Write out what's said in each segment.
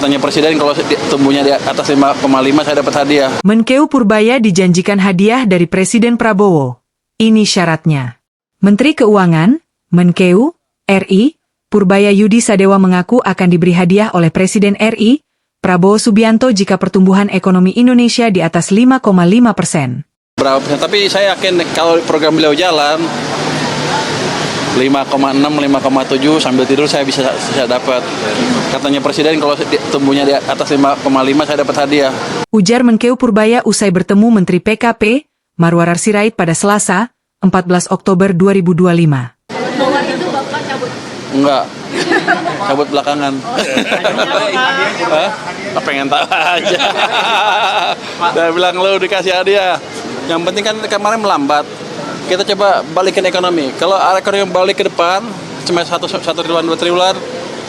Katanya Presiden kalau tumbuhnya di atas 5,5 saya dapat hadiah. Menkeu Purbaya dijanjikan hadiah dari Presiden Prabowo. Ini syaratnya. Menteri Keuangan, Menkeu, RI, Purbaya Yudi Sadewa mengaku akan diberi hadiah oleh Presiden RI, Prabowo Subianto jika pertumbuhan ekonomi Indonesia di atas 5,5%. Berapa persen? Tapi saya yakin kalau program beliau jalan, 5,6, 5,7 sambil tidur saya bisa dapat. Katanya Presiden kalau tumbuhnya di atas 5,5 saya dapat hadiah. Ujar Menkeu Purbaya usai bertemu Menteri PKP, Marwarar Sirait pada Selasa, 14 Oktober 2025. Bahwa itu Bapak cabut? Enggak, cabut belakangan. Hah? Pengen tahu aja. Dia bilang lo dikasih hadiah. Yang penting kan kemarin melambat. Kita coba balikin ekonomi. Kalau ekonomi balik ke depan, cuma 1 triliun, 2 triliun,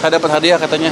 saya dapat hadiah katanya.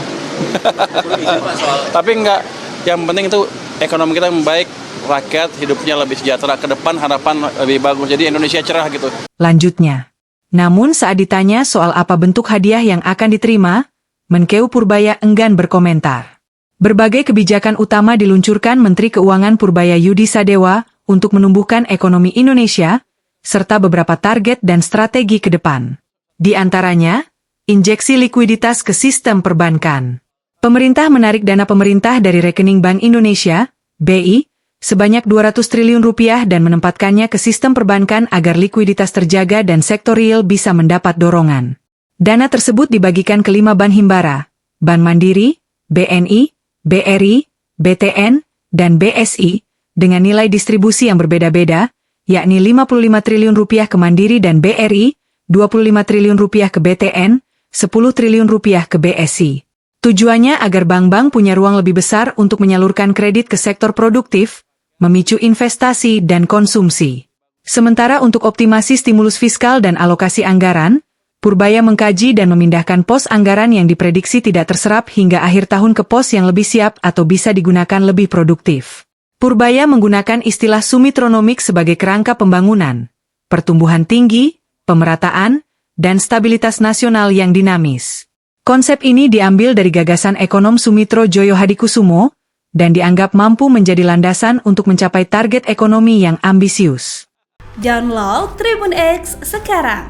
Tapi enggak, yang penting itu ekonomi kita membaik, rakyat hidupnya lebih sejahtera ke depan, harapan lebih bagus. Jadi Indonesia cerah gitu. Lanjutnya. Namun saat ditanya soal apa bentuk hadiah yang akan diterima, Menkeu Purbaya enggan berkomentar. Berbagai kebijakan utama diluncurkan Menteri Keuangan Purbaya Yudi Sadewa untuk menumbuhkan ekonomi Indonesia, serta beberapa target dan strategi ke depan. Di antaranya, injeksi likuiditas ke sistem perbankan. Pemerintah menarik dana pemerintah dari rekening Bank Indonesia, BI, sebanyak 200 triliun rupiah dan menempatkannya ke sistem perbankan agar likuiditas terjaga dan sektor real bisa mendapat dorongan. Dana tersebut dibagikan ke 5 bank himbara, Bank Mandiri, BNI, BRI, BTN, dan BSI, dengan nilai distribusi yang berbeda-beda, yakni 55 triliun rupiah ke Mandiri dan BRI, 25 triliun rupiah ke BTN, 10 triliun rupiah ke BSI. Tujuannya agar bank-bank punya ruang lebih besar untuk menyalurkan kredit ke sektor produktif, memicu investasi dan konsumsi. Sementara untuk optimasi stimulus fiskal dan alokasi anggaran, Purbaya mengkaji dan memindahkan pos anggaran yang diprediksi tidak terserap hingga akhir tahun ke pos yang lebih siap atau bisa digunakan lebih produktif. Purbaya menggunakan istilah Sumitronomik sebagai kerangka pembangunan, pertumbuhan tinggi, pemerataan, dan stabilitas nasional yang dinamis. Konsep ini diambil dari gagasan ekonom Sumitro Joyo Hadikusumo, dan dianggap mampu menjadi landasan untuk mencapai target ekonomi yang ambisius. Download Tribun X sekarang,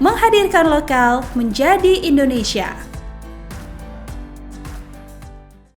menghadirkan lokal menjadi Indonesia.